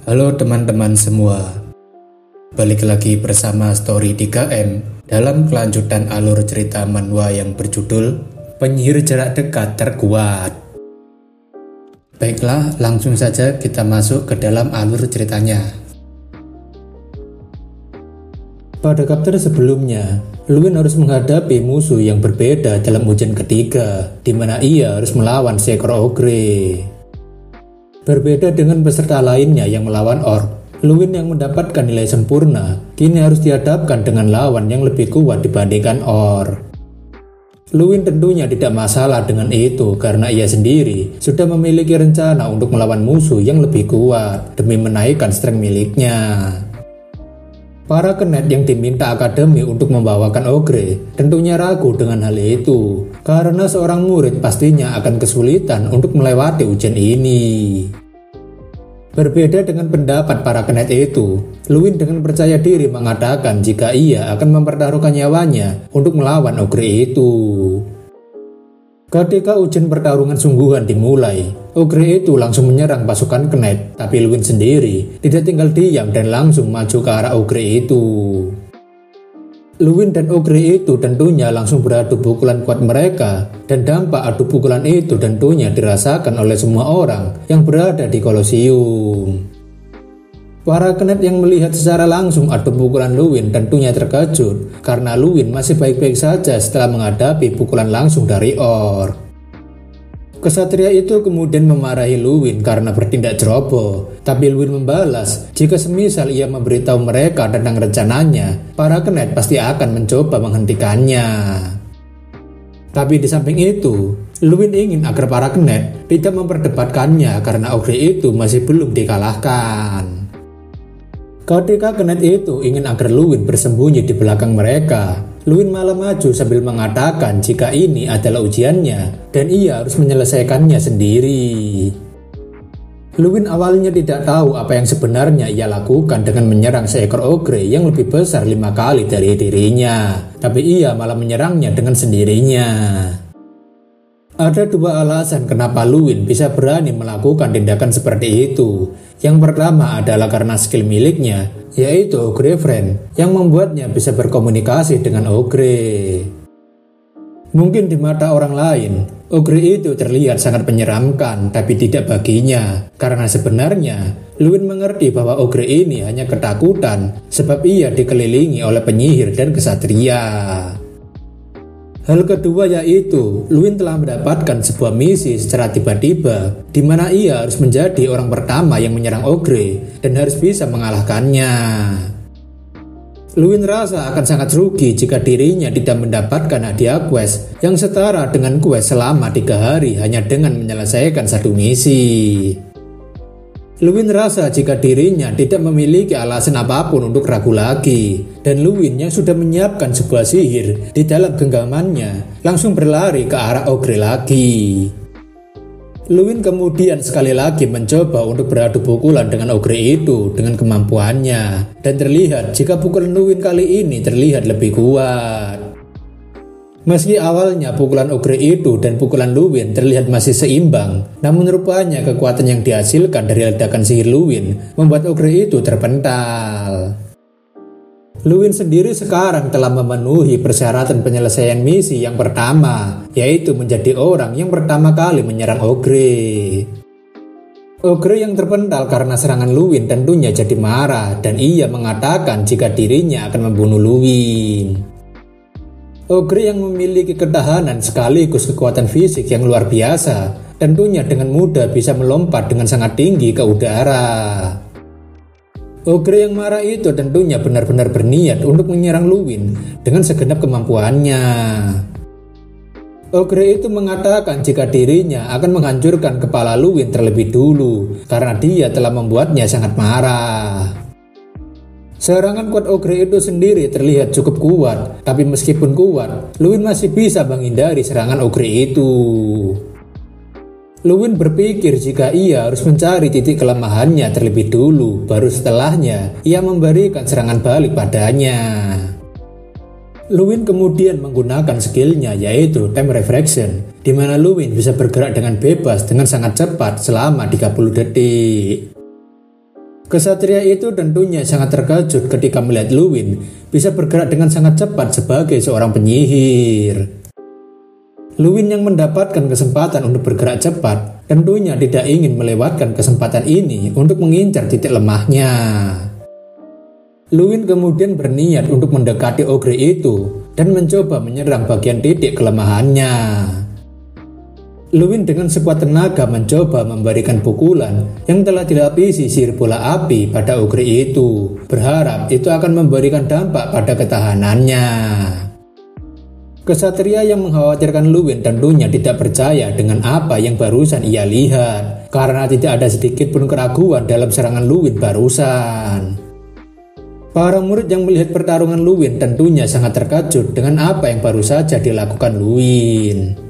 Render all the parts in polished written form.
Halo teman-teman semua, balik lagi bersama Story 3M dalam kelanjutan alur cerita manhwa yang berjudul Penyihir Jarak Dekat Terkuat. Baiklah, langsung saja kita masuk ke dalam alur ceritanya. Pada chapter sebelumnya, Luin harus menghadapi musuh yang berbeda dalam ujian ketiga, di mana ia harus melawan seekor ogre. Berbeda dengan peserta lainnya yang melawan orc, Luin yang mendapatkan nilai sempurna kini harus dihadapkan dengan lawan yang lebih kuat dibandingkan orc. Luin tentunya tidak masalah dengan itu karena ia sendiri sudah memiliki rencana untuk melawan musuh yang lebih kuat demi menaikkan strength miliknya. Para kenet yang diminta akademi untuk membawakan ogre tentunya ragu dengan hal itu, karena seorang murid pastinya akan kesulitan untuk melewati ujian ini. Berbeda dengan pendapat para kenet itu, Luin dengan percaya diri mengatakan jika ia akan mempertaruhkan nyawanya untuk melawan ogre itu. Ketika ujian pertarungan sungguhan dimulai, ogre itu langsung menyerang pasukan kenet, tapi Luin sendiri tidak tinggal diam dan langsung maju ke arah ogre itu. Luin dan ogre itu tentunya langsung beradu pukulan kuat mereka, dan dampak adu pukulan itu tentunya dirasakan oleh semua orang yang berada di Kolosium. Para kenet yang melihat secara langsung adu pukulan Luin tentunya terkejut karena Luin masih baik-baik saja setelah menghadapi pukulan langsung dari orc. Kesatria itu kemudian memarahi Luin karena bertindak ceroboh, tapi Luin membalas jika semisal ia memberitahu mereka tentang rencananya, para kenet pasti akan mencoba menghentikannya. Tapi di samping itu, Luin ingin agar para kenet tidak memperdebatkannya karena ogre itu masih belum dikalahkan. Ketika kenet itu ingin agar Luin bersembunyi di belakang mereka, Luin malah maju sambil mengatakan jika ini adalah ujiannya dan ia harus menyelesaikannya sendiri. Luin awalnya tidak tahu apa yang sebenarnya ia lakukan dengan menyerang seekor ogre yang lebih besar 5 kali dari dirinya, tapi ia malah menyerangnya dengan sendirinya. Ada 2 alasan kenapa Luin bisa berani melakukan tindakan seperti itu. Yang pertama adalah karena skill miliknya, yaitu Ogre Friend, yang membuatnya bisa berkomunikasi dengan ogre. Mungkin di mata orang lain, ogre itu terlihat sangat menyeramkan, tapi tidak baginya, karena sebenarnya Luin mengerti bahwa ogre ini hanya ketakutan sebab ia dikelilingi oleh penyihir dan kesatria. Hal kedua yaitu Luin telah mendapatkan sebuah misi secara tiba-tiba di mana ia harus menjadi orang pertama yang menyerang ogre dan harus bisa mengalahkannya. Luin rasa akan sangat rugi jika dirinya tidak mendapatkan hadiah quest yang setara dengan quest selama 3 hari hanya dengan menyelesaikan satu misi. Luin rasa jika dirinya tidak memiliki alasan apapun untuk ragu lagi, dan Luin yang sudah menyiapkan sebuah sihir di dalam genggamannya langsung berlari ke arah ogre lagi. Luin kemudian sekali lagi mencoba untuk beradu pukulan dengan ogre itu dengan kemampuannya, dan terlihat jika pukulan Luin kali ini terlihat lebih kuat. Meski awalnya pukulan ogre itu dan pukulan Luin terlihat masih seimbang, namun rupanya kekuatan yang dihasilkan dari ledakan sihir Luin membuat ogre itu terpental. Luin sendiri sekarang telah memenuhi persyaratan penyelesaian misi yang pertama, yaitu menjadi orang yang pertama kali menyerang ogre. Ogre yang terpental karena serangan Luin tentunya jadi marah dan ia mengatakan jika dirinya akan membunuh Luin. Ogre yang memiliki ketahanan sekaligus kekuatan fisik yang luar biasa tentunya dengan mudah bisa melompat dengan sangat tinggi ke udara. Ogre yang marah itu tentunya benar-benar berniat untuk menyerang Luin dengan segenap kemampuannya. Ogre itu mengatakan jika dirinya akan menghancurkan kepala Luin terlebih dulu karena dia telah membuatnya sangat marah. Serangan kuat ogre itu sendiri terlihat cukup kuat, tapi meskipun kuat, Luin masih bisa menghindari serangan ogre itu. Luin berpikir jika ia harus mencari titik kelemahannya terlebih dulu, baru setelahnya ia memberikan serangan balik padanya. Luin kemudian menggunakan skillnya yaitu Time Refraction, di mana Luin bisa bergerak dengan bebas dengan sangat cepat selama 30 detik. Kesatria itu tentunya sangat terkejut ketika melihat Luwin bisa bergerak dengan sangat cepat sebagai seorang penyihir. Luwin yang mendapatkan kesempatan untuk bergerak cepat tentunya tidak ingin melewatkan kesempatan ini untuk mengincar titik lemahnya. Luwin kemudian berniat untuk mendekati ogre itu dan mencoba menyerang bagian titik kelemahannya. Luwin dengan sekuat tenaga mencoba memberikan pukulan yang telah dilapisi sihir bola api pada ogre itu, berharap itu akan memberikan dampak pada ketahanannya. Kesatria yang mengkhawatirkan Luwin tentunya tidak percaya dengan apa yang barusan ia lihat, karena tidak ada sedikit pun keraguan dalam serangan Luwin barusan. Para murid yang melihat pertarungan Luwin tentunya sangat terkejut dengan apa yang baru saja dilakukan Luwin.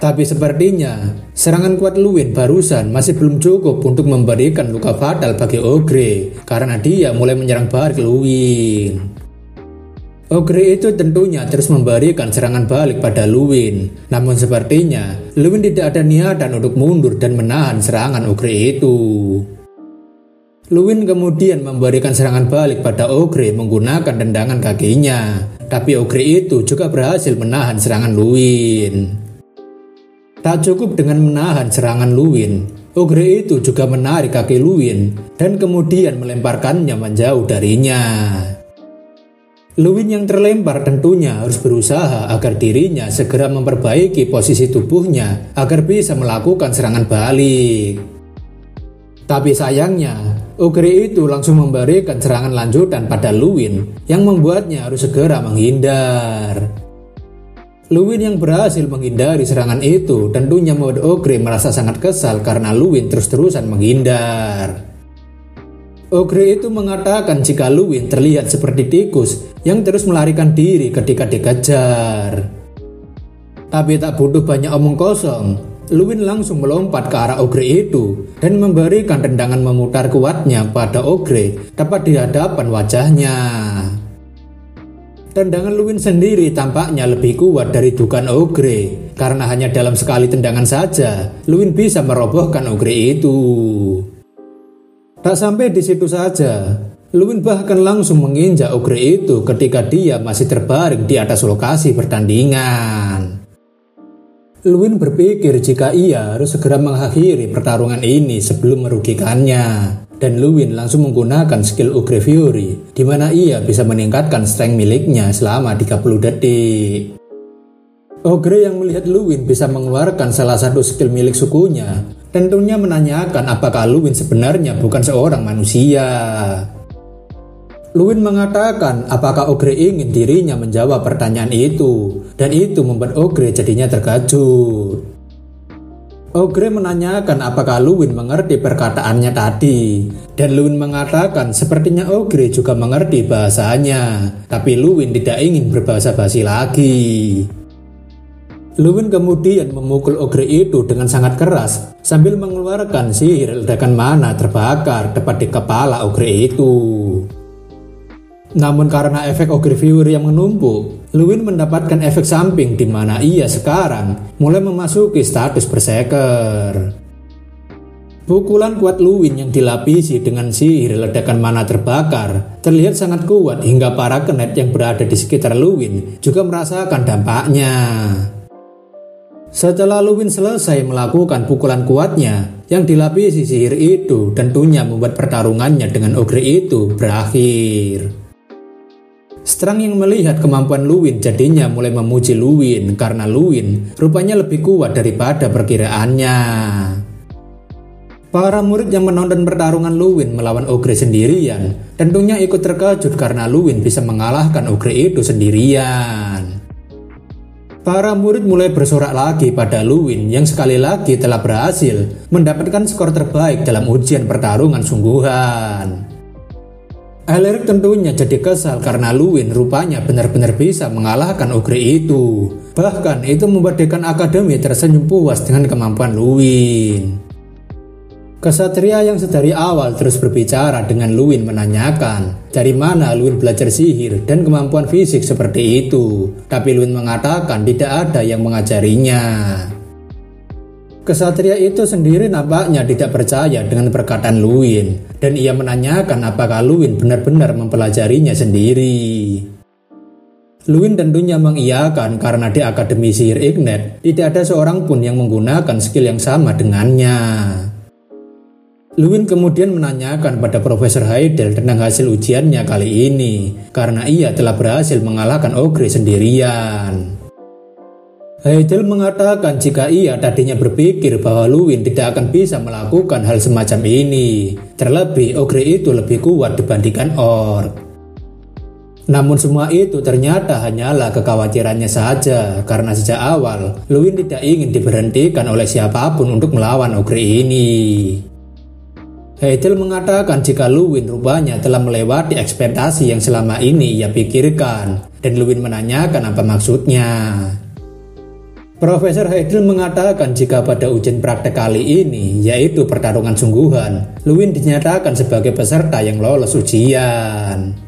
Tapi sepertinya serangan kuat Luwin barusan masih belum cukup untuk memberikan luka fatal bagi ogre, karena dia mulai menyerang balik Luwin. Ogre itu tentunya terus memberikan serangan balik pada Luwin, namun sepertinya Luwin tidak ada niatan untuk mundur dan menahan serangan ogre itu. Luwin kemudian memberikan serangan balik pada ogre menggunakan tendangan kakinya, tapi ogre itu juga berhasil menahan serangan Luwin. Tak cukup dengan menahan serangan Luwin, ogre itu juga menarik kaki Luwin dan kemudian melemparkannya menjauh darinya. Luwin yang terlempar tentunya harus berusaha agar dirinya segera memperbaiki posisi tubuhnya agar bisa melakukan serangan balik. Tapi sayangnya, ogre itu langsung memberikan serangan lanjutan pada Luwin yang membuatnya harus segera menghindar. Luwin yang berhasil menghindari serangan itu tentunya membuat ogre merasa sangat kesal karena Luwin terus-terusan menghindar. Ogre itu mengatakan jika Luwin terlihat seperti tikus yang terus melarikan diri ketika dikejar. Tapi tak butuh banyak omong kosong, Luwin langsung melompat ke arah ogre itu dan memberikan tendangan memutar kuatnya pada ogre tepat di hadapan wajahnya. Tendangan Luwin sendiri tampaknya lebih kuat dari dugaan ogre, karena hanya dalam sekali tendangan saja Luwin bisa merobohkan ogre itu. Tak sampai di situ saja, Luwin bahkan langsung menginjak ogre itu ketika dia masih terbaring di atas lokasi pertandingan. Luwin berpikir jika ia harus segera mengakhiri pertarungan ini sebelum merugikannya. Dan Luwin langsung menggunakan skill Ogre Fury, di mana ia bisa meningkatkan strength miliknya selama 30 detik. Ogre yang melihat Luwin bisa mengeluarkan salah satu skill milik sukunya, tentunya menanyakan apakah Luwin sebenarnya bukan seorang manusia. Luwin mengatakan apakah Ogre ingin dirinya menjawab pertanyaan itu, dan itu membuat Ogre jadinya terkejut. Ogre menanyakan apakah Luwin mengerti perkataannya tadi, dan Luwin mengatakan sepertinya Ogre juga mengerti bahasanya, tapi Luwin tidak ingin berbahasa basi lagi. Luwin kemudian memukul ogre itu dengan sangat keras sambil mengeluarkan sihir ledakan mana terbakar tepat di kepala ogre itu. Namun karena efek Ogre Fury yang menumpuk, Luwin mendapatkan efek samping di mana ia sekarang mulai memasuki status berserker. Pukulan kuat Luwin yang dilapisi dengan sihir ledakan mana terbakar terlihat sangat kuat hingga para kenet yang berada di sekitar Luwin juga merasakan dampaknya. Setelah Luwin selesai melakukan pukulan kuatnya yang dilapisi sihir itu, tentunya membuat pertarungannya dengan ogre itu berakhir. Strang yang melihat kemampuan Luwin jadinya mulai memuji Luwin karena Luwin rupanya lebih kuat daripada perkiraannya. Para murid yang menonton pertarungan Luwin melawan ogre sendirian tentunya ikut terkejut karena Luwin bisa mengalahkan ogre itu sendirian. Para murid mulai bersorak lagi pada Luwin yang sekali lagi telah berhasil mendapatkan skor terbaik dalam ujian pertarungan sungguhan. Elric tentunya jadi kesal karena Luwin rupanya benar-benar bisa mengalahkan ogre itu. Bahkan itu membuat Dekan Akademi tersenyum puas dengan kemampuan Luwin. Kesatria yang sedari awal terus berbicara dengan Luwin menanyakan dari mana Luwin belajar sihir dan kemampuan fisik seperti itu. Tapi Luwin mengatakan tidak ada yang mengajarinya. Kesatria itu sendiri nampaknya tidak percaya dengan perkataan Luwin, dan ia menanyakan apakah Luwin benar-benar mempelajarinya sendiri. Luwin tentunya mengiyakan karena di Akademi Sihir Ignet tidak ada seorang pun yang menggunakan skill yang sama dengannya. Luwin kemudian menanyakan pada Profesor Heidel tentang hasil ujiannya kali ini, karena ia telah berhasil mengalahkan Ogre sendirian. Heidel mengatakan jika ia tadinya berpikir bahwa Luwin tidak akan bisa melakukan hal semacam ini, terlebih Ogre itu lebih kuat dibandingkan Orc. Namun semua itu ternyata hanyalah kekhawatirannya saja, karena sejak awal Luwin tidak ingin diberhentikan oleh siapapun untuk melawan Ogre ini. Heidel mengatakan jika Luwin rupanya telah melewati ekspektasi yang selama ini ia pikirkan, dan Luwin menanyakan apa maksudnya. Profesor Heidel mengatakan jika pada ujian praktek kali ini, yaitu pertarungan sungguhan, Luwin dinyatakan sebagai peserta yang lolos ujian.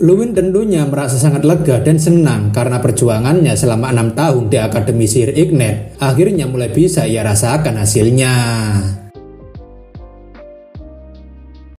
Luwin tentunya merasa sangat lega dan senang karena perjuangannya selama 6 tahun di Akademi Sihir Ignet akhirnya mulai bisa ia rasakan hasilnya.